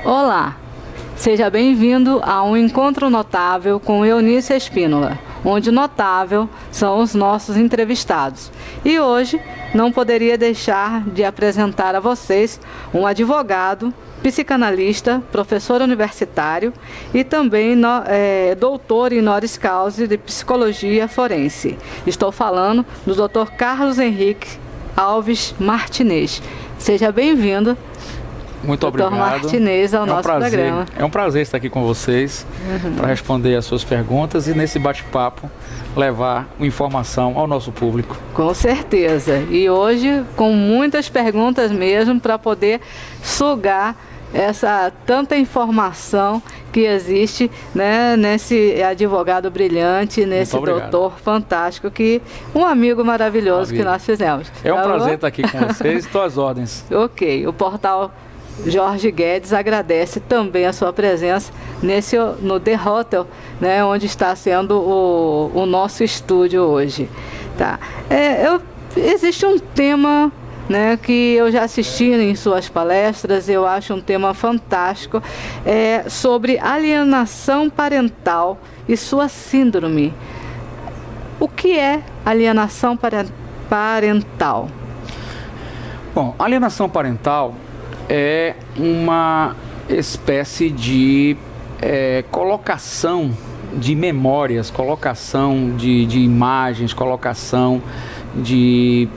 Olá, seja bem-vindo a um encontro notável com Eunice Espínola, onde notável são os nossos entrevistados. E hoje não poderia deixar de apresentar a vocês um advogado, psicanalista, professor universitário e também doutor honoris causa de psicologia forense. Estou falando do Dr. Carlos Henrique Alves Martinez. Seja bem-vindo. Muito obrigado. Dr. Martinez, ao nosso programa. É um prazer estar aqui com vocês para responder as suas perguntas e nesse bate-papo levar informação ao nosso público. Com certeza. E hoje com muitas perguntas mesmo para poder sugar essa tanta informação que existe, né, nesse advogado brilhante, nesse doutor fantástico, um amigo maravilhoso que nós fizemos. É um prazer estar aqui com vocês, estou às ordens. Ok, o portal Jorge Guedes agradece também a sua presença no The Hotel, né, onde está sendo o nosso estúdio hoje. Tá. Existe um tema, né, que eu já assisti em suas palestras, eu acho um tema fantástico, sobre alienação parental e sua síndrome. O que é alienação parental? Bom, alienação parental é uma espécie de colocação de memórias, colocação de imagens, colocação de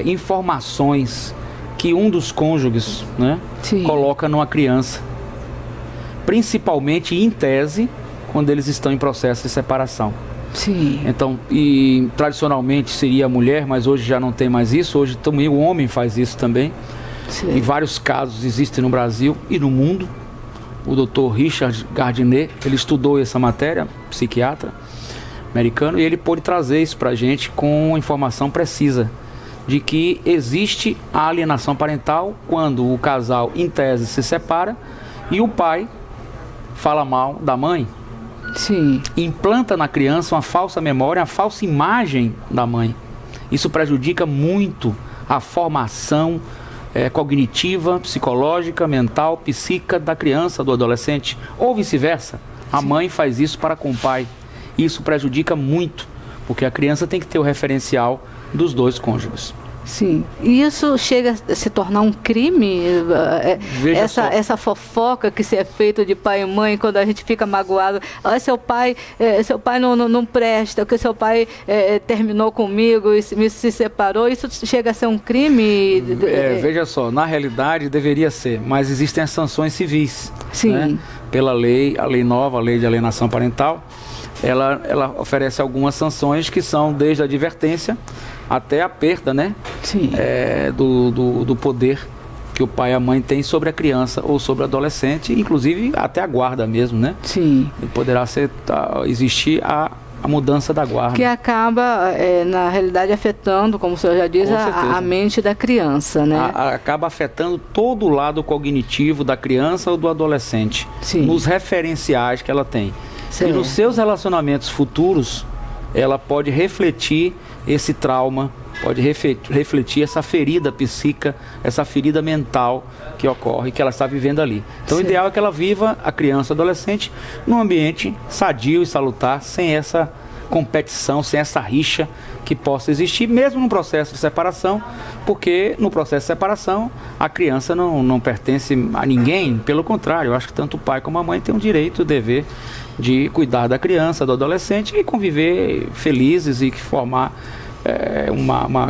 informações que um dos cônjuges, né, coloca numa criança, principalmente em tese, quando eles estão em processo de separação. Sim. Então, tradicionalmente seria a mulher, mas hoje já não tem mais isso, hoje também o homem faz isso também. Sim. E vários casos existem no Brasil e no mundo. O Dr. Richard Gardiner, ele estudou essa matéria, psiquiatra americano, e ele pôde trazer isso para a gente com informação precisa de que existe a alienação parental quando o casal, em tese, se separa e o pai fala mal da mãe. Sim. Implanta na criança uma falsa memória, uma falsa imagem da mãe. Isso prejudica muito a formação cognitiva, psicológica, mental, psíquica da criança, do adolescente, ou vice-versa. A mãe faz isso para com o pai. Isso prejudica muito, porque a criança tem que ter o referencial dos dois cônjuges. Sim. E isso chega a se tornar um crime? Essa fofoca que se é feita de pai e mãe quando a gente fica magoado. Ah, seu pai não presta, porque seu pai terminou comigo e se separou. Isso chega a ser um crime? Veja só, na realidade deveria ser, mas existem as sanções civis. Sim. Né? Pela lei, a lei nova, a lei de alienação parental, ela oferece algumas sanções que são desde a advertência até a perda, né? Sim. Do poder que o pai e a mãe têm sobre a criança ou sobre o adolescente, inclusive até a guarda mesmo, né? Sim. E poderá existir a mudança da guarda. Que acaba, na realidade, afetando, como o senhor já diz, a mente da criança, né? Acaba afetando todo o lado cognitivo da criança ou do adolescente. Sim. Nos referenciais que ela tem. Certo. E nos seus relacionamentos futuros, ela pode refletir esse trauma, pode refletir essa ferida psíquica, essa ferida mental que ocorre, que ela está vivendo ali. Então, o ideal é que ela viva, a criança, adolescente, num ambiente sadio e salutar, sem essa competição, sem essa rixa que possa existir, mesmo no processo de separação, porque no processo de separação a criança não pertence a ninguém, pelo contrário, eu acho que tanto o pai como a mãe têm o direito, o dever de cuidar da criança, do adolescente e conviver felizes e formar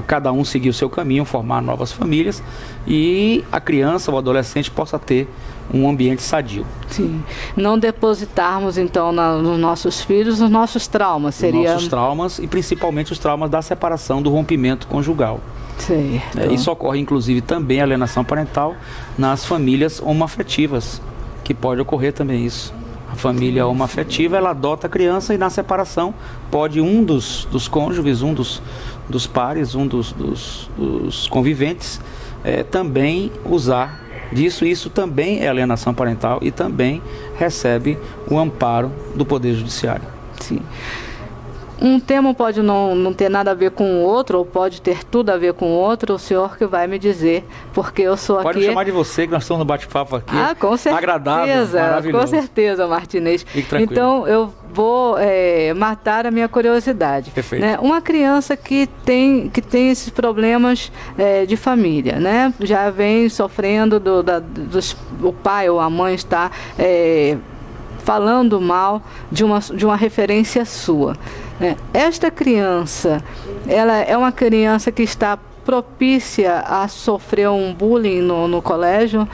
cada um seguir o seu caminho, formar novas famílias e a criança ou adolescente possa ter um ambiente sadio. Sim. Não depositarmos então nos nossos filhos os nossos traumas, seria... Nossos traumas e principalmente os traumas da separação, do rompimento conjugal. Certo. Isso ocorre inclusive também a alienação parental nas famílias homoafetivas, que pode ocorrer também isso. A família homoafetiva, ela adota a criança e na separação pode um dos cônjuges, um dos pares, um dos conviventes também usar disso. Isso também é alienação parental e também recebe o amparo do Poder Judiciário. Sim. Um tema pode não ter nada a ver com o outro, ou pode ter tudo a ver com o outro, o senhor que vai me dizer, porque eu sou pode aqui... me chamar de você, que nós estamos no bate-papo aqui. Ah, com certeza. Agradável, maravilhoso. Com certeza, Martinez. Fique tranquilo. Então, eu vou matar a minha curiosidade. Perfeito. Né? Uma criança que tem esses problemas de família, né? Já vem sofrendo, o pai ou a mãe está... falando mal de uma referência sua. Esta criança, ela é uma criança que está propícia a sofrer um bullying no colégio?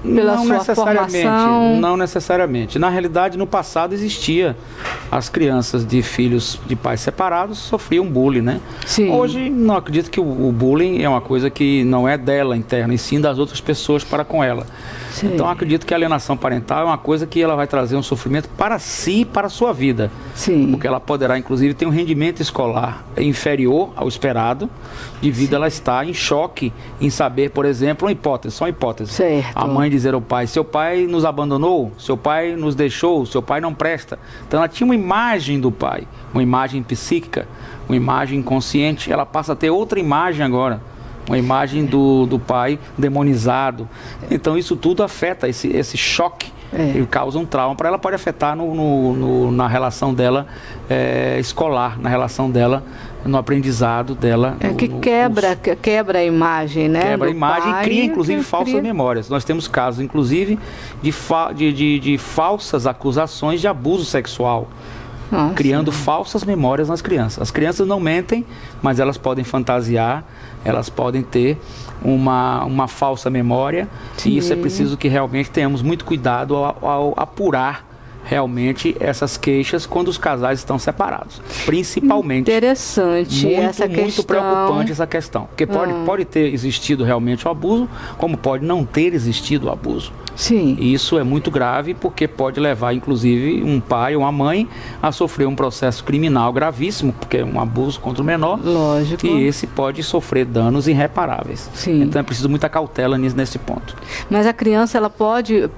Pela não sua necessariamente, formação? Não necessariamente. Na realidade, no passado existia. As crianças de filhos de pais separados sofriam bullying, né? Sim. Hoje, não acredito que o bullying é uma coisa que não é dela interna, e sim das outras pessoas para com ela. Sim. Então, acredito que a alienação parental é uma coisa que ela vai trazer um sofrimento para si e para a sua vida. Sim. Porque ela poderá, inclusive, ter um rendimento escolar inferior ao esperado, devido a ela estar em choque em saber, por exemplo, só uma hipótese. Certo. A mãe dizer ao pai: seu pai nos abandonou, seu pai nos deixou, seu pai não presta. Então ela tinha uma imagem do pai, uma imagem psíquica, uma imagem inconsciente. Ela passa a ter outra imagem agora, uma imagem do pai demonizado. Então isso tudo afeta, esse choque, ele causa um trauma para ela, pode afetar na relação dela escolar, na relação dela no aprendizado dela. Que quebra a imagem, né? Quebra a imagem e cria, inclusive, falsas cria... memórias. Nós temos casos, inclusive, de falsas acusações de abuso sexual. Nossa. Criando falsas memórias nas crianças. As crianças não mentem, mas elas podem fantasiar, elas podem ter uma falsa memória. Sim. E isso é preciso que realmente tenhamos muito cuidado ao apurar realmente essas queixas quando os casais estão separados, principalmente. Interessante essa questão. Muito preocupante essa questão, porque pode ter existido realmente o abuso, como pode não ter existido o abuso. Sim. E isso é muito grave, porque pode levar, inclusive, um pai ou uma mãe a sofrer um processo criminal gravíssimo, porque é um abuso contra o menor. Lógico. E esse pode sofrer danos irreparáveis. Sim. Então é preciso muita cautela nesse ponto. Mas a criança, ela pode,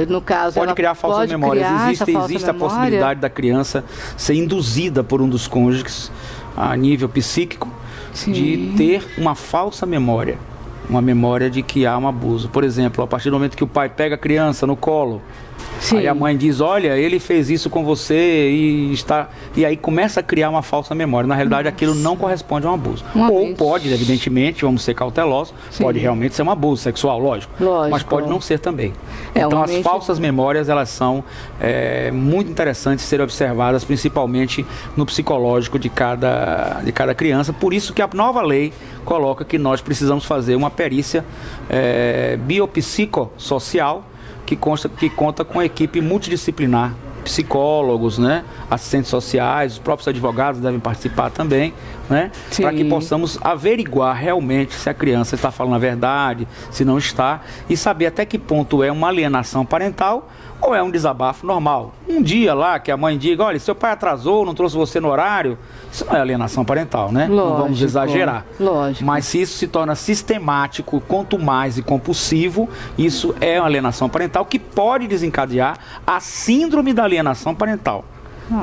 no caso... Pode criar falsas memórias. Existe a possibilidade da criança ser induzida por um dos cônjuges, a nível psíquico, sim, de ter uma falsa memória. Uma memória de que há um abuso. Por exemplo, a partir do momento que o pai pega a criança no colo, sim, aí a mãe diz: olha, ele fez isso com você e aí começa a criar uma falsa memória. Na realidade, aquilo não corresponde a um abuso. Ou pode, evidentemente, vamos ser cautelosos, sim, pode realmente ser um abuso sexual, lógico. Mas pode não ser também. Então, as falsas memórias, elas são muito interessantes serem observadas, principalmente no psicológico de cada criança. Por isso que a nova lei coloca que nós precisamos fazer uma perícia biopsicossocial, que conta com a equipe multidisciplinar, psicólogos, né, assistentes sociais, os próprios advogados devem participar também, né, para que possamos averiguar realmente se a criança está falando a verdade, se não está, e saber até que ponto é uma alienação parental ou é um desabafo normal. Um dia lá que a mãe diga: olha, seu pai atrasou, não trouxe você no horário, isso não é alienação parental, né? Lógico, não vamos exagerar. Lógico. Mas se isso se torna sistemático, contumaz e compulsivo, isso é uma alienação parental que pode desencadear a síndrome da alienação parental,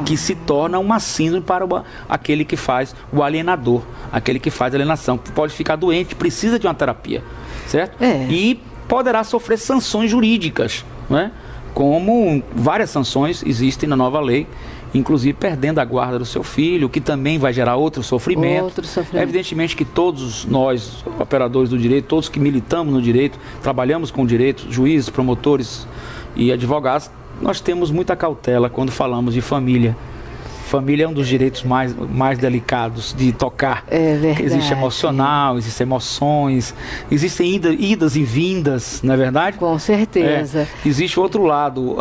que se torna uma síndrome para aquele que faz o alienador, aquele que faz a alienação. Pode ficar doente, precisa de uma terapia, certo? E poderá sofrer sanções jurídicas, não é? Como várias sanções existem na nova lei, inclusive perdendo a guarda do seu filho, que também vai gerar outro sofrimento. Evidentemente que todos nós, operadores do direito, todos que militamos no direito, trabalhamos com o direito, juízes, promotores e advogados, nós temos muita cautela quando falamos de família. Família é um dos direitos mais delicados de tocar. É verdade. Existe emocional, existem emoções, existem idas e vindas, não é verdade? Com certeza. Existe o outro lado,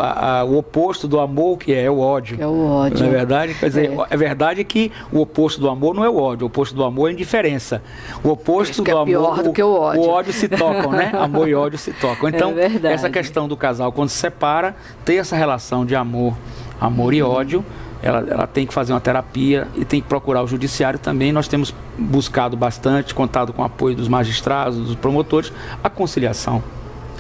o oposto do amor, que é o ódio. É o ódio. Não é verdade? Quer dizer, é verdade que o oposto do amor não é o ódio, o oposto do amor é a indiferença. O oposto do amor, pior do que o ódio. O ódio se tocam, né? Amor e ódio se tocam. Então, essa questão do casal, quando se separa, ter essa relação de amor e ódio, ela tem que fazer uma terapia e tem que procurar o judiciário também. Nós temos buscado bastante, contado com o apoio dos magistrados, dos promotores, a conciliação.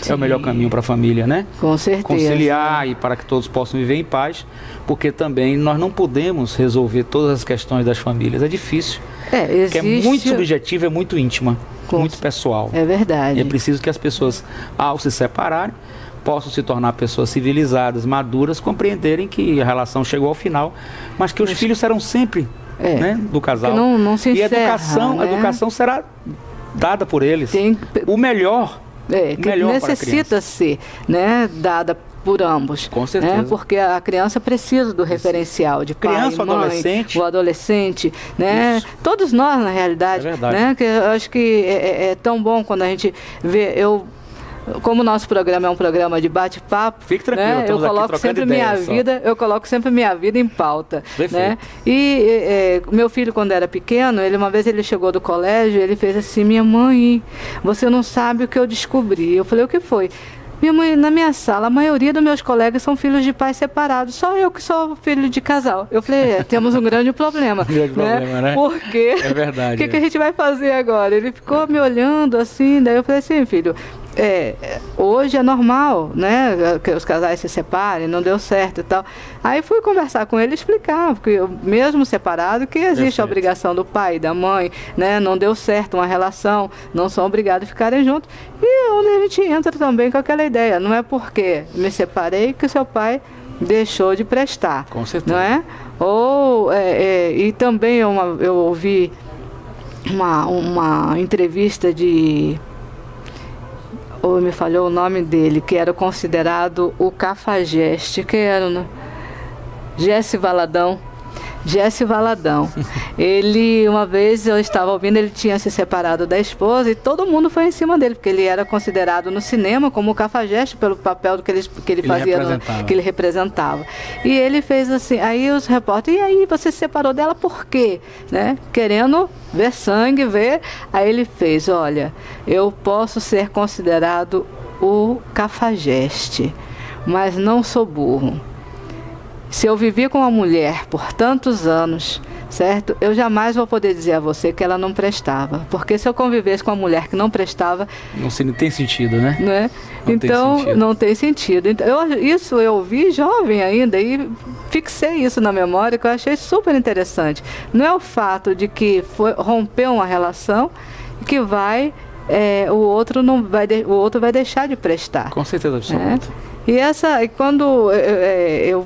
Sim. É o melhor caminho para a família, né? Com certeza. Conciliar e para que todos possam viver em paz, porque também nós não podemos resolver todas as questões das famílias. É difícil. Porque é muito subjetivo, é muito íntima, muito pessoal. É verdade. E é preciso que as pessoas, ao se separarem, possam se tornar pessoas civilizadas, maduras, compreenderem que a relação chegou ao final, mas que os filhos serão sempre né, do casal. Que não se encerra, e a educação será dada por eles. O melhor. Que necessita ser, né, dada por ambos. Com certeza. Né? Porque a criança precisa do referencial de criança, pai, mãe, adolescente. O adolescente, né? Isso. Todos nós, na realidade. É verdade. Né? Que eu acho que é tão bom quando a gente vê... Como o nosso programa é um programa de bate-papo, fique tranquilo, né? Eu coloco sempre minha vida em pauta. Né? E meu filho, quando era pequeno, uma vez ele chegou do colégio, ele fez assim: minha mãe, você não sabe o que eu descobri. Eu falei: o que foi? Minha mãe, na minha sala, a maioria dos meus colegas são filhos de pais separados. Só eu que sou filho de casal. Eu falei: temos um grande problema. Né? Porque é verdade. O que a gente vai fazer agora? Ele ficou me olhando assim, daí eu falei assim: filho, hoje é normal, né, que os casais se separem, não deu certo e tal. Aí fui conversar com ele e explicar, porque mesmo separado, que existe a obrigação do pai e da mãe, né, não deu certo uma relação, não são obrigados a ficarem juntos. E onde a gente entra também com aquela ideia, não é porque me separei que o seu pai deixou de prestar. Com certeza. Não é? E também eu ouvi uma entrevista me falhou o nome dele, que era considerado o cafajeste, que era Jesse Valadão. Ele, uma vez eu estava ouvindo, ele tinha se separado da esposa e todo mundo foi em cima dele, porque ele era considerado no cinema como o cafajeste pelo papel que ele fazia, que ele representava. E ele fez assim, aí os repórteres: e aí, você se separou dela por quê? Né? Querendo ver sangue, Aí ele fez: olha, eu posso ser considerado o cafajeste, mas não sou burro. Se eu vivi com uma mulher por tantos anos, certo? Eu jamais vou poder dizer a você que ela não prestava. Porque se eu convivesse com uma mulher que não prestava... Não tem sentido, né? Não é? Não tem sentido. Então, eu ouvi jovem ainda e fixei isso na memória, que eu achei super interessante. Não é o fato de que rompeu uma relação que o outro vai deixar de prestar. Com certeza absoluta. E quando eu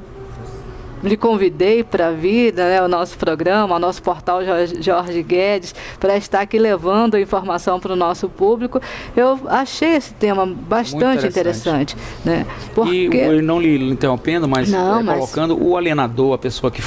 lhe convidei para vir, né, o nosso programa, o nosso portal Jorge Guedes, para estar aqui levando a informação para o nosso público, eu achei esse tema bastante interessante. Né? Porque... E não lhe interrompendo, mas colocando o alienador, a pessoa que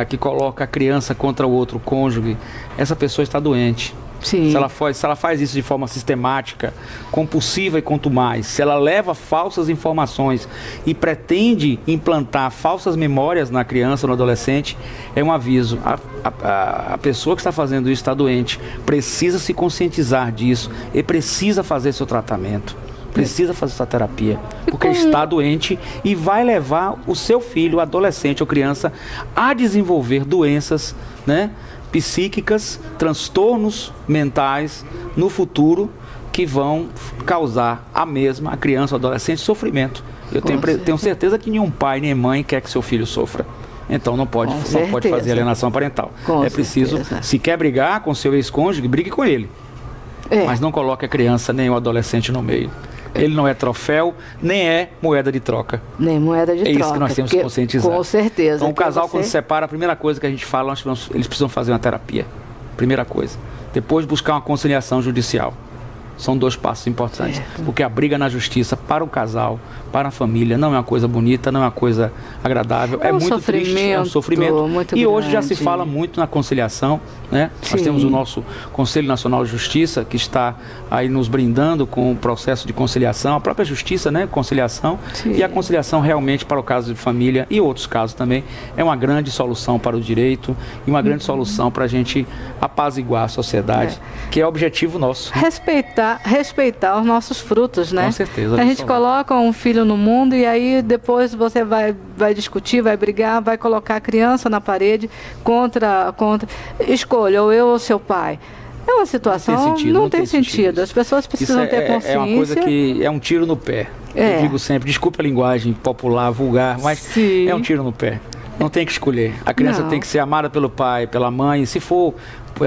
que coloca a criança contra o outro cônjuge, essa pessoa está doente. Sim. Se ela faz isso de forma sistemática, compulsiva e contumaz, se ela leva falsas informações e pretende implantar falsas memórias na criança ou no adolescente, é um aviso. A pessoa que está fazendo isso está doente, precisa se conscientizar disso e precisa fazer seu tratamento. Precisa fazer sua terapia, porque está doente e vai levar o seu filho, adolescente ou criança, a desenvolver doenças, né, psíquicas, transtornos mentais no futuro, que vão causar a criança ou adolescente sofrimento. Eu tenho certeza que nenhum pai nem mãe quer que seu filho sofra. Então não pode fazer alienação parental. É preciso, se quer brigar com seu ex-cônjuge, brigue com ele. Mas não coloque a criança nem o adolescente no meio. Ele não é troféu, nem é moeda de troca. Nem moeda de troca. É isso que nós temos que conscientizar. Com certeza. Então o casal, quando se separa, a primeira coisa que a gente fala, eles precisam fazer uma terapia. Primeira coisa. Depois buscar uma conciliação judicial. são 2 passos importantes. Porque a briga na justiça para o casal, para a família, não é uma coisa bonita, não é uma coisa agradável, é muito triste, é um sofrimento. E hoje já se fala muito na conciliação, né? Nós temos o nosso Conselho Nacional de Justiça, que está aí nos brindando com o processo de conciliação, a própria justiça, né? Conciliação. E a conciliação realmente para o caso de família e outros casos também é uma grande solução para o direito e uma grande solução para a gente apaziguar a sociedade, que é o objetivo nosso. Respeitar os nossos frutos, né? Com certeza. A gente coloca um filho no mundo e aí depois você vai discutir, vai brigar, vai colocar a criança na parede contra escolha, ou eu ou seu pai. É uma situação, não tem sentido. As pessoas precisam ter consciência. É uma coisa que é um tiro no pé. Eu digo sempre, desculpa a linguagem popular, vulgar, mas é um tiro no pé. Não tem que escolher. A criança tem que ser amada pelo pai, pela mãe. Se for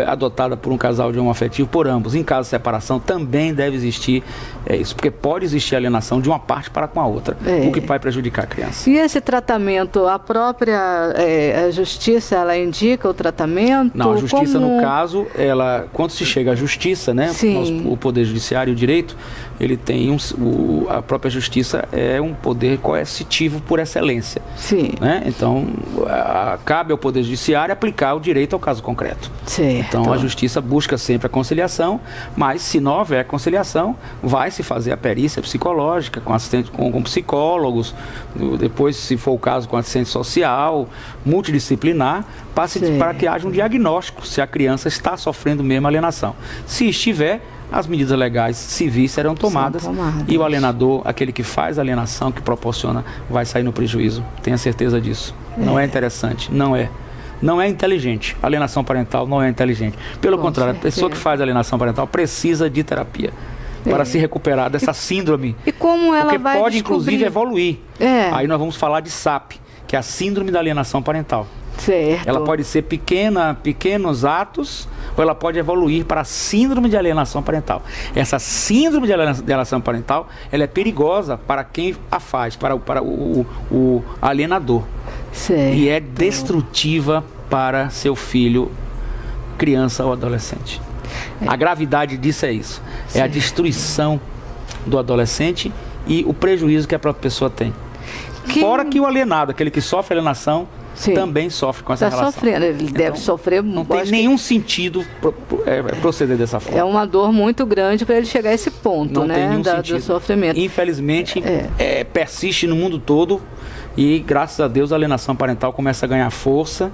adotada por um casal de homoafetivo, por ambos. Em caso de separação, também deve existir isso, porque pode existir alienação de uma parte para com a outra, o que vai prejudicar a criança. E esse tratamento, a própria a justiça, ela indica o tratamento? Não, a justiça, no caso, quando se chega à justiça, né, o Poder Judiciário e o direito, ele tem a própria justiça é um poder coercitivo por excelência. Né? Então, cabe ao Poder Judiciário aplicar o direito ao caso concreto. Então, a justiça busca sempre a conciliação, mas se não houver conciliação, vai se fazer a perícia psicológica com psicólogos, depois, se for o caso, com assistente social, multidisciplinar, para que haja um diagnóstico se a criança está sofrendo mesmo alienação. Se estiver, as medidas legais civis serão tomadas e o alienador, aquele que faz a alienação, que proporciona, vai sair no prejuízo. Tenha certeza disso. Não é interessante, não é. Não é inteligente. A alienação parental não é inteligente. Pelo contrário, a pessoa que faz alienação parental precisa de terapia para se recuperar dessa síndrome. E como ela vai pode, inclusive, evoluir. Aí nós vamos falar de SAP, que é a síndrome da alienação parental. Ela pode ser pequenos atos, ou ela pode evoluir para a síndrome de alienação parental. Essa síndrome de alienação parental, ela é perigosa para quem a faz, para o alienador. E é destrutiva para seu filho, criança ou adolescente. A gravidade disso é isso. É a destruição do adolescente e o prejuízo que a própria pessoa tem. Fora que o alienado, aquele que sofre alienação, também sofre com essa relação. Sofrendo, ele deve sofrer. Não tem nenhum sentido proceder dessa forma. É uma dor muito grande para ele chegar a esse ponto, não tem nenhum sentido. Do sofrimento. Infelizmente, persiste no mundo todo e, graças a Deus, a alienação parental começa a ganhar força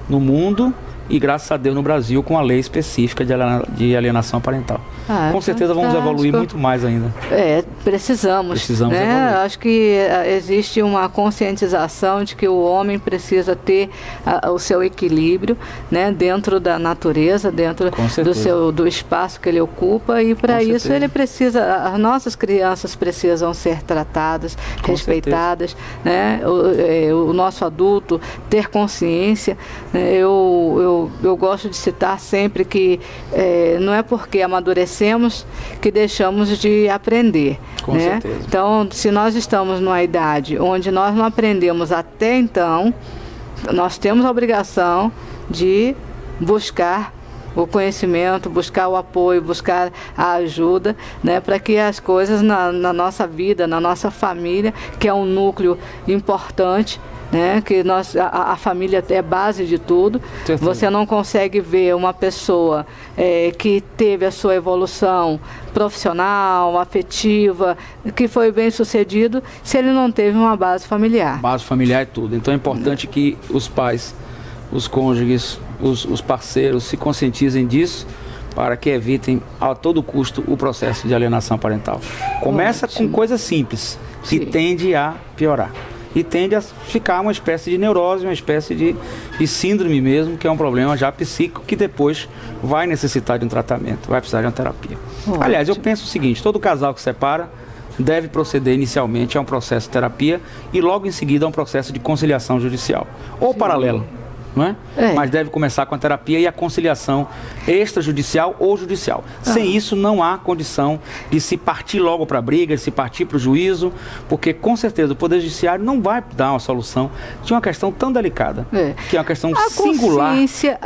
no mundo e, graças a Deus, no Brasil, com a lei específica de alienação parental. Com certeza vamos evoluir muito mais ainda. Precisamos evoluir. Acho que existe uma conscientização de que o homem precisa ter o seu equilíbrio, né, dentro da natureza, dentro do espaço que ele ocupa, e para isso ele precisa, as nossas crianças precisam ser tratadas, respeitadas, né, o nosso adulto ter consciência. Eu gosto de citar sempre que não é porque amadurecemos que deixamos de aprender. Com certeza. Então, se nós estamos numa idade onde nós não aprendemos até então, nós temos a obrigação de buscar o conhecimento, buscar o apoio, buscar a ajuda, né, para que as coisas na nossa vida, na nossa família, que é um núcleo importante, né, que a família é base de tudo. Você não consegue ver uma pessoa que teve a sua evolução profissional, afetiva, que foi bem sucedido, se ele não teve uma base familiar. Base familiar é tudo. Então é importante que os pais, os cônjuges, os parceiros se conscientizem disso, para que evitem a todo custo o processo de alienação parental. Começa com coisas simples, que tende a piorar. E tende a ficar uma espécie de neurose, uma espécie de síndrome mesmo, que é um problema já psíquico, que depois vai necessitar de um tratamento, vai precisar de uma terapia. Aliás, eu penso o seguinte: todo casal que separa deve proceder inicialmente a um processo de terapia e logo em seguida a um processo de conciliação judicial, ou paralelo. Não é? Mas deve começar com a terapia e a conciliação extrajudicial ou judicial. Sem isso, não há condição de se partir logo para a briga, de se partir para o juízo, porque, com certeza, o Poder Judiciário não vai dar uma solução de uma questão tão delicada, que é uma questão singular,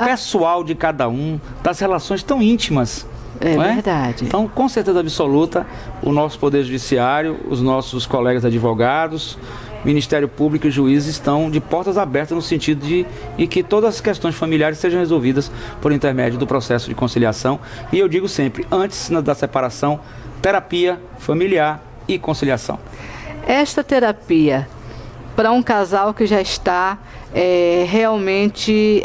pessoal de cada um, das relações tão íntimas É não é? verdade. Então, com certeza absoluta, o nosso Poder Judiciário, os nossos colegas advogados, Ministério Público e juízes estão de portas abertas no sentido de que todas as questões familiares sejam resolvidas por intermédio do processo de conciliação. E eu digo sempre, antes da separação, terapia familiar e conciliação. Esta terapia, para um casal que já está realmente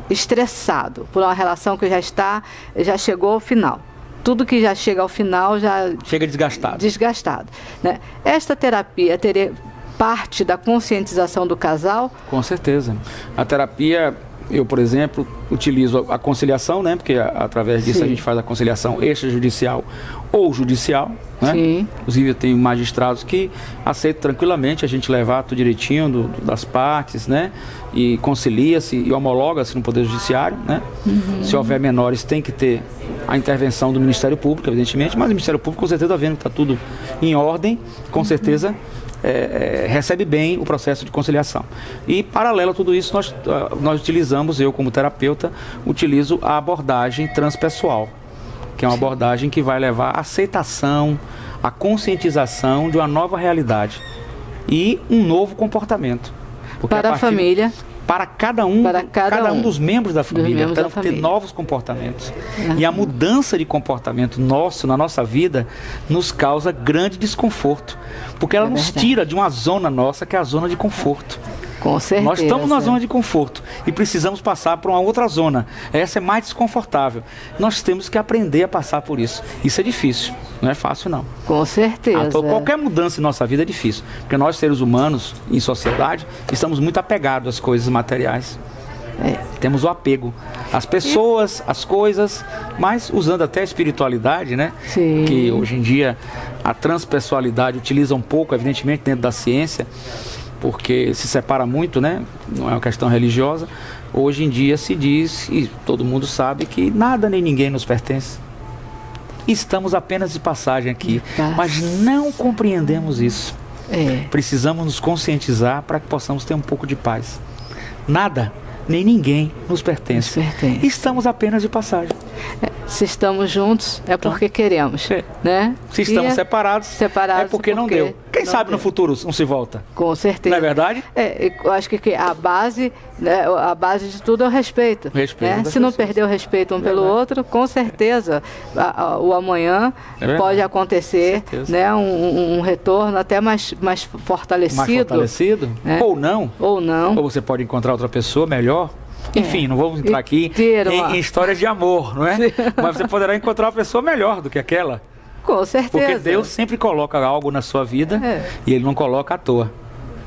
estressado, por uma relação que já chegou ao final. Tudo que já chega ao final já... Chega desgastado. Desgastado, né? Esta terapia teria parte da conscientização do casal? Com certeza. A terapia, eu, por exemplo, utilizo a conciliação, né? Porque através disso a gente faz a conciliação extrajudicial ou judicial, né? Sim. Inclusive eu tenho magistrados que aceitam tranquilamente a gente levar tudo direitinho das partes, né? E concilia-se e homologa-se no Poder Judiciário, né? Se houver menores, tem que ter a intervenção do Ministério Público, evidentemente, mas o Ministério Público com certeza vendo que está tudo em ordem, com certeza recebe bem o processo de conciliação. E paralelo a tudo isso, nós utilizamos, eu como terapeuta, utilizo a abordagem transpessoal, que é uma abordagem que vai levar à aceitação, à conscientização de uma nova realidade e um novo comportamento. Porque para a família... Para cada um dos membros da família, tem que ter novos comportamentos. E a mudança de comportamento na nossa vida, nos causa grande desconforto. Porque ela nos tira de uma zona nossa, que é a zona de conforto. Com certeza. Nós estamos na zona de conforto e precisamos passar para uma outra zona. Essa é mais desconfortável. Nós temos que aprender a passar por isso. Isso é difícil, não é fácil não. Com certeza. Então, qualquer mudança em nossa vida é difícil. Porque nós, seres humanos, em sociedade, estamos muito apegados às coisas materiais. Temos o apego às pessoas, às coisas, mas usando até a espiritualidade, né? Sim. Que hoje em dia a transpessoalidade utiliza um pouco, evidentemente, dentro da ciência, porque se separa muito, né? Não é uma questão religiosa. Hoje em dia se diz, e todo mundo sabe, que nada nem ninguém nos pertence. Estamos apenas de passagem aqui, mas não compreendemos isso. Precisamos nos conscientizar para que possamos ter um pouco de paz. Nada nem ninguém nos pertence. Estamos apenas de passagem. Se estamos juntos, é porque queremos. Né? Se estamos separados, é porque não deu. Quem sabe no futuro não se volta? Com certeza. Não é verdade? Eu acho que a base, né, a base de tudo é o respeito. Né? Se não perder o respeito um pelo outro, com certeza o amanhã pode acontecer, né, um retorno até mais fortalecido. Mais fortalecido? Né? Ou não. Ou não. Ou você pode encontrar outra pessoa melhor. Enfim, não vamos entrar aqui em histórias de amor, não é? Mas você poderá encontrar uma pessoa melhor do que aquela. Com certeza. Porque Deus sempre coloca algo na sua vida e Ele não coloca à toa.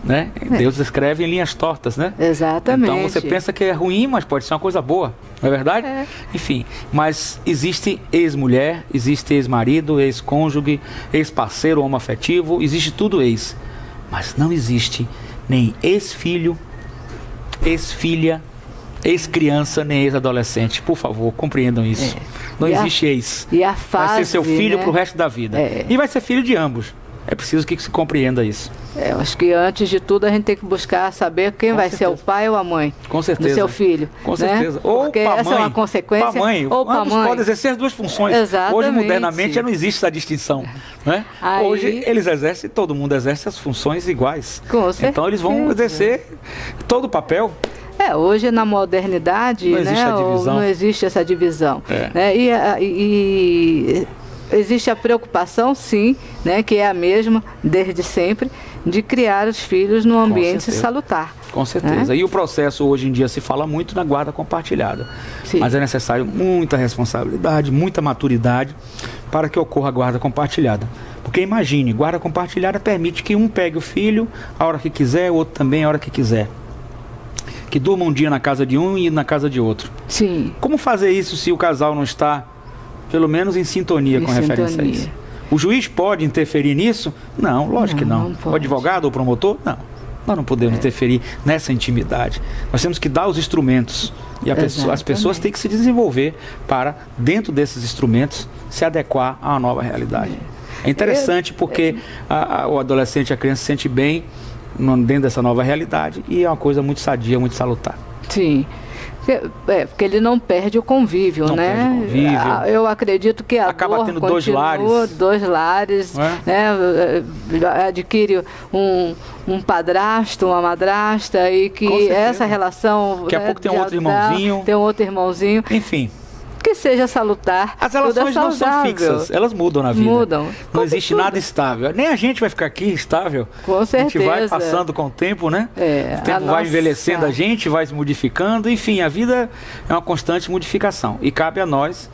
Né? Deus escreve em linhas tortas, né? Exatamente. Então você pensa que é ruim, mas pode ser uma coisa boa, não é verdade? Enfim, mas existe ex-mulher, existe ex-marido, ex-cônjuge, ex-parceiro homoafetivo, existe tudo ex. Mas não existe nem ex-filho, ex-filha, ex-criança, nem ex-adolescente. Por favor, compreendam isso. Não existe ex. E a fase, vai ser seu filho, né, pro resto da vida. E vai ser filho de ambos. É preciso que se compreenda isso. Eu acho que antes de tudo a gente tem que buscar saber quem vai ser o pai ou a mãe. Com certeza. Do seu filho. Com certeza. Ou porque pra essa mãe, é uma consequência. Pra mãe. Ou pra mãe. Podem exercer as duas funções. Exatamente. Hoje, modernamente, já não existe essa distinção. Né? Hoje, eles exercem, todo mundo exerce as funções iguais. Com certeza. Então, eles vão exercer todo o papel. Hoje na modernidade não existe, não existe essa divisão. Né? E existe a preocupação, sim, né, que é a mesma desde sempre, de criar os filhos num ambiente salutar. Com certeza. E o processo hoje em dia se fala muito na guarda compartilhada. Sim. Mas é necessário muita responsabilidade, muita maturidade para que ocorra a guarda compartilhada. Porque imagine, guarda compartilhada permite que um pegue o filho a hora que quiser, o outro também a hora que quiser. Que durma um dia na casa de um e na casa de outro. Sim. Como fazer isso se o casal não está, pelo menos, em sintonia com referência a isso? O juiz pode interferir nisso? Não, lógico que não. O advogado ou o promotor? Não. Nós não podemos interferir nessa intimidade. Nós temos que dar os instrumentos. E as pessoas têm que se desenvolver para, dentro desses instrumentos, se adequar a uma nova realidade. É interessante porque o adolescente, a criança se sente bem dentro dessa nova realidade e é uma coisa muito sadia, muito salutar. Sim. Porque ele não perde o convívio, né? Perde o convívio. Eu acredito que a acaba dor tendo continua, dois lares, né? Adquire um padrasto, uma madrasta, e que essa relação... Daqui a pouco tem um outro irmãozinho. Tem um outro irmãozinho. Enfim. Que seja salutar. As relações não são fixas, elas mudam na vida. Mudam. Não existe nada estável. Nem a gente vai ficar aqui estável. Com certeza. A gente vai passando com o tempo, né? O tempo vai envelhecendo a gente, vai se modificando. Enfim, a vida é uma constante modificação. E cabe a nós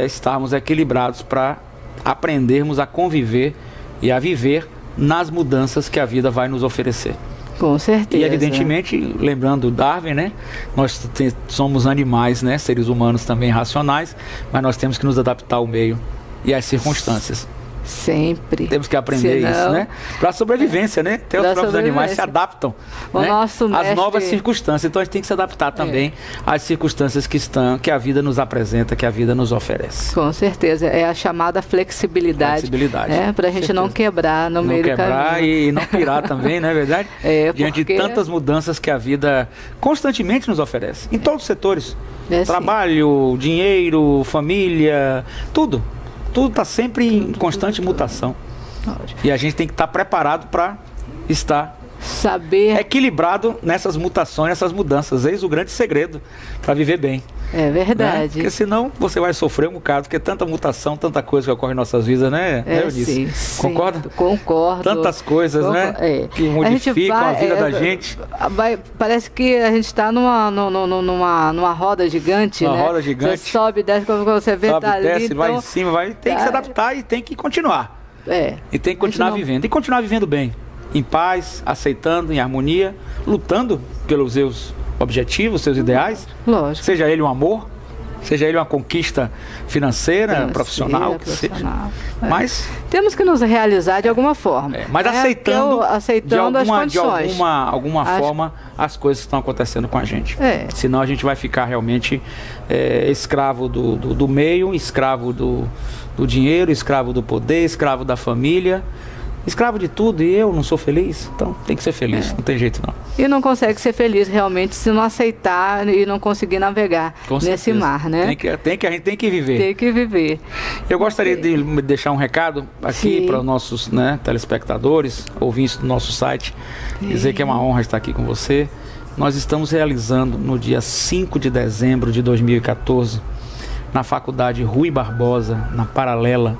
estarmos equilibrados para aprendermos a conviver e a viver nas mudanças que a vida vai nos oferecer. Com certeza. E evidentemente, lembrando Darwin, né? Nós somos animais, né? Seres humanos também racionais, mas nós temos que nos adaptar ao meio e às circunstâncias. Sempre. Temos que aprender isso, né? Para a sobrevivência, né? Até os próprios animais se adaptam, né? Às novas circunstâncias. Então a gente tem que se adaptar também às circunstâncias que a vida nos apresenta, que a vida nos oferece. Com certeza. É a chamada flexibilidade. Flexibilidade. Para a gente não quebrar no meio do caminho. Não quebrar e não pirar também, não é verdade? Diante de tantas mudanças que a vida constantemente nos oferece. Em todos os setores. Trabalho, dinheiro, família, tudo. Tudo está sempre em constante mutação. E a gente tem que estar preparado para estar equilibrado nessas mutações, nessas mudanças. Eis o grande segredo para viver bem. É verdade. Né? Porque senão você vai sofrer um bocado, porque tanta mutação, tanta coisa que ocorre em nossas vidas, né? Sim, concorda? Concordo. Tantas coisas, né? Que modificam a vida da gente. Parece que a gente está numa roda gigante, né? Roda gigante. Você sobe, desce, quando você vê, sobe, tá ali. Desce, então... vai em cima, tem que se adaptar e tem que continuar. E tem que continuar vivendo. E continuar vivendo bem. Em paz, aceitando, em harmonia, lutando pelos seus objetivos, seus ideais. Lógico. Seja ele um amor, seja ele uma conquista financeira, profissional, que seja. Mas temos que nos realizar de alguma forma. Mas aceitando as condições. De alguma forma as coisas que estão acontecendo com a gente. Senão a gente vai ficar realmente escravo do meio, escravo do dinheiro, escravo do poder, escravo da família. Escravo de tudo, e eu não sou feliz, então tem que ser feliz, não tem jeito não. E não consegue ser feliz realmente se não aceitar e não conseguir navegar nesse mar, né? A gente tem que viver. Tem que viver. Eu gostaria de deixar um recado aqui para os nossos telespectadores, ouvintes do nosso site, dizer que é uma honra estar aqui com você. Nós estamos realizando no dia 5 de dezembro de 2014, na Faculdade Rui Barbosa, na Paralela.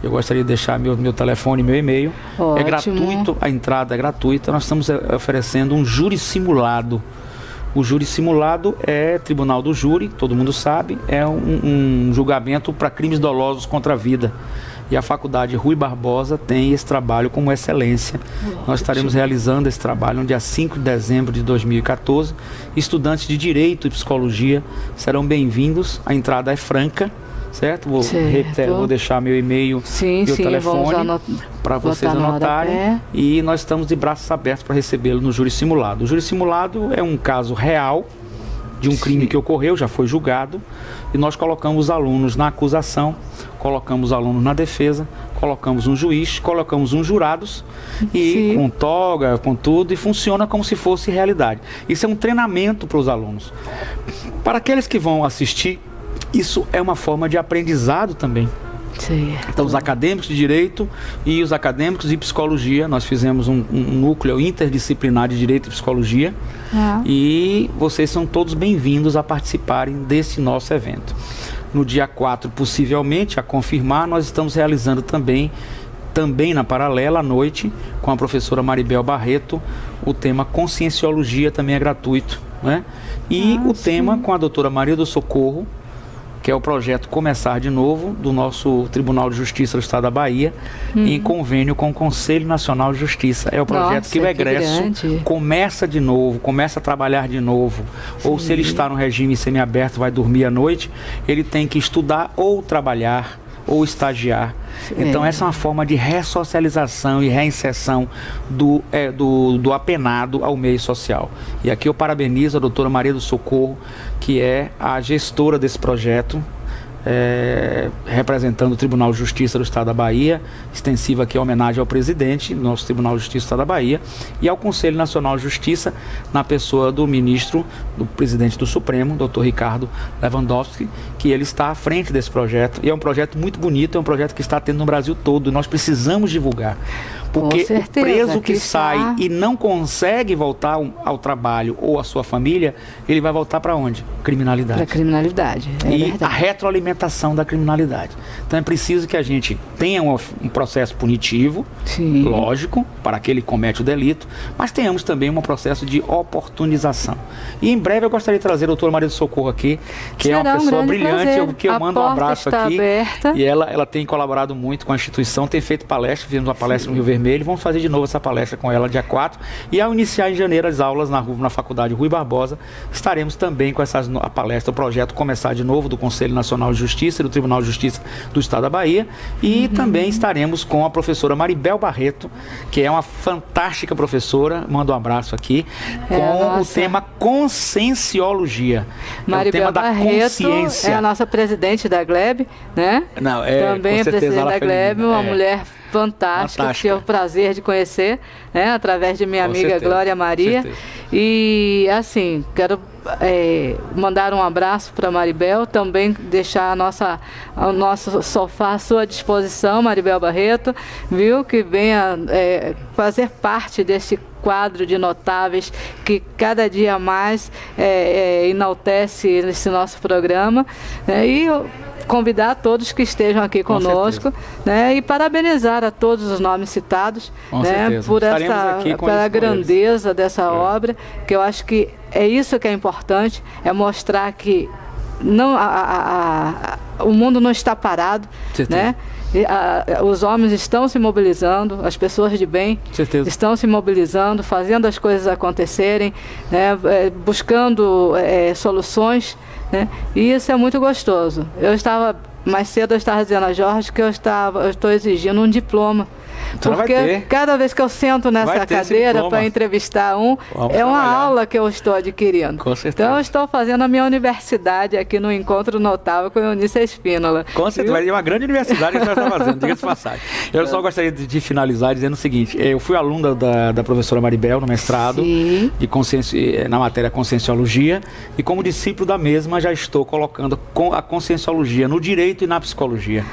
Eu gostaria de deixar meu telefone, meu e-mail. Ótimo. É gratuito, a entrada é gratuita. Nós estamos oferecendo um júri simulado. O júri simulado é tribunal do júri, todo mundo sabe, é um julgamento para crimes dolosos contra a vida. E a Faculdade Rui Barbosa tem esse trabalho como excelência. Nós estaremos realizando esse trabalho no dia 5 de dezembro de 2014. Estudantes de Direito e Psicologia serão bem-vindos. A entrada é franca. Certo? Vou deixar meu e-mail e o telefone para vocês anotarem. E nós estamos de braços abertos para recebê-lo no júri simulado. O júri simulado é um caso real de um crime que ocorreu, já foi julgado, e nós colocamos os alunos na acusação, colocamos os alunos na defesa, colocamos um juiz, colocamos uns jurados, e com toga, com tudo, e funciona como se fosse realidade. Isso é um treinamento para os alunos. Para aqueles que vão assistir, isso é uma forma de aprendizado também. Então, os acadêmicos de Direito e os acadêmicos de Psicologia, nós fizemos um núcleo interdisciplinar de Direito e Psicologia, e vocês são todos bem-vindos a participarem desse nosso evento. No dia 4, possivelmente, a confirmar, nós estamos realizando também na Paralela, à noite, com a professora Maribel Barreto, o tema Conscienciologia, também é gratuito, né? E o tema com a doutora Maria do Socorro, que é o projeto Começar de Novo, do nosso Tribunal de Justiça do Estado da Bahia, em convênio com o Conselho Nacional de Justiça. É o projeto que o egresso começa de novo, começa a trabalhar de novo. Ou se ele está no regime semiaberto, vai dormir à noite, ele tem que estudar ou trabalhar ou estagiar. Então essa é uma forma de ressocialização e reinserção do apenado ao meio social. E aqui eu parabenizo a doutora Maria do Socorro, que é a gestora desse projeto. representando o Tribunal de Justiça do Estado da Bahia, extensiva aqui a homenagem ao presidente do nosso Tribunal de Justiça do Estado da Bahia e ao Conselho Nacional de Justiça, na pessoa do ministro, do presidente do Supremo, Dr. Ricardo Lewandowski, que ele está à frente desse projeto, e é um projeto muito bonito, é um projeto que está tendo no Brasil todo, e nós precisamos divulgar. Porque o preso que sai e não consegue voltar ao trabalho ou à sua família, ele vai voltar para onde? Criminalidade. Para criminalidade. E a retroalimentação da criminalidade. Então é preciso que a gente tenha um processo punitivo, sim, lógico, para aquele que comete o delito, mas tenhamos também um processo de oportunização. E em breve eu gostaria de trazer a doutora Maria do Socorro aqui, que é uma pessoa brilhante, que eu mando um abraço aqui. Aberta. E ela tem colaborado muito com a instituição, tem feito palestras, fizemos uma palestra no Rio Vermelho. Vamos fazer de novo essa palestra com ela dia 4. E ao iniciar em janeiro as aulas na Faculdade Rui Barbosa, estaremos também com a palestra, o projeto Começar de Novo, do Conselho Nacional de Justiça e do Tribunal de Justiça do Estado da Bahia. E também estaremos com a professora Maribel Barreto, que é uma fantástica professora, mando um abraço aqui, com o tema Conscienciologia. Maribel o tema Barreto da consciência. É a nossa presidente da GLEB, né? Não, também é presidente da GLEB, uma mulher fantástica, tive o prazer de conhecer, né, através de minha amiga Glória Maria. E assim, quero mandar um abraço para Maribel, também deixar o nosso sofá à sua disposição, Maribel Barreto, viu, que venha fazer parte deste quadro de notáveis que cada dia mais enaltece esse nosso programa, e convidar todos que estejam aqui conosco, né, e parabenizar a todos os nomes citados, né, por pela grandeza dessa obra, que eu acho que é isso que é importante, é mostrar que não, o mundo não está parado, né? Os homens estão se mobilizando, as pessoas de bem estão se mobilizando, fazendo as coisas acontecerem, né, buscando soluções, né, e isso é muito gostoso. Mais cedo eu estava dizendo a Jorge que eu estou exigindo um diploma. Porque cada vez que eu sento nessa cadeira para entrevistar é uma aula que eu estou adquirindo. Com certeza. Então eu estou fazendo a minha universidade aqui no Encontro Notável com a Eunice Espínola. Com certeza, é uma grande universidade que você está fazendo, diga-se de passagem. Eu só gostaria de finalizar dizendo o seguinte: eu fui aluno da professora Maribel no mestrado na matéria Conscienciologia, e como discípulo da mesma já estou colocando a Conscienciologia no direito e na psicologia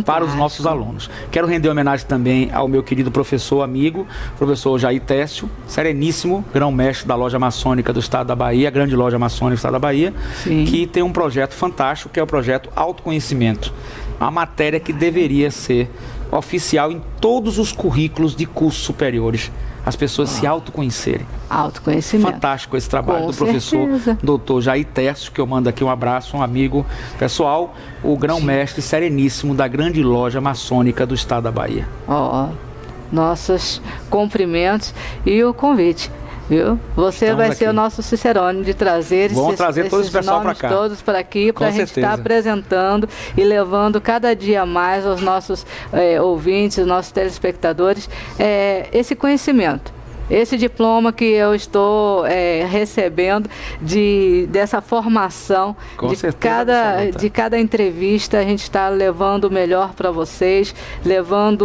para os nossos alunos. Quero render homenagem também ao meu querido professor amigo, professor Jair Técio, sereníssimo, grão-mestre da loja maçônica do Estado da Bahia, a grande loja maçônica do Estado da Bahia, que tem um projeto fantástico, que é o projeto Autoconhecimento, uma matéria que deveria ser oficial em todos os currículos de cursos superiores, as pessoas se autoconhecerem. Autoconhecimento. Fantástico esse trabalho do professor doutor Jair Técio, que eu mando aqui um abraço, um amigo pessoal, o grão-mestre sereníssimo da grande loja maçônica do Estado da Bahia. Nossos cumprimentos e o convite. Viu? Você vai ser o nosso Cicerone de trazer esses nomes todos para aqui, para a gente estar apresentando e levando cada dia mais aos nossos ouvintes, aos nossos telespectadores, esse conhecimento. Esse diploma que eu estou recebendo dessa formação, de cada entrevista, a gente está levando o melhor para vocês, levando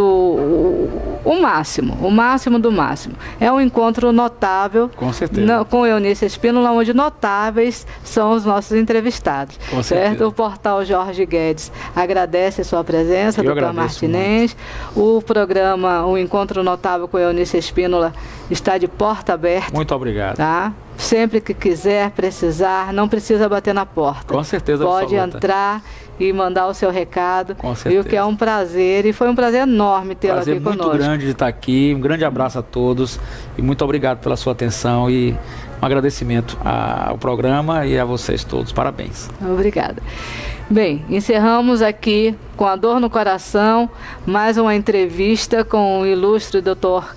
o máximo do máximo. É um encontro notável, com Eunice Espínola, onde notáveis são os nossos entrevistados. Certo? O portal Jorge Guedes agradece a sua presença, doutor Martinez. O programa O Encontro Notável com Eunice Espínola está de porta aberta. Muito obrigado. Tá? Sempre que quiser, precisar, não precisa bater na porta. Com certeza pode entrar e mandar o seu recado. Com certeza. Viu que é um prazer, e foi um prazer enorme tê-la aqui conosco. Muito grande de estar aqui. Um grande abraço a todos e muito obrigado pela sua atenção e um agradecimento ao programa e a vocês todos. Parabéns. Obrigada. Bem, encerramos aqui com a dor no coração mais uma entrevista com o ilustre doutor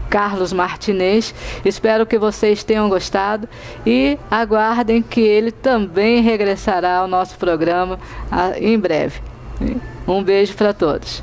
Carlos Martinez. Espero que vocês tenham gostado e aguardem que ele também regressará ao nosso programa em breve. Um beijo para todos.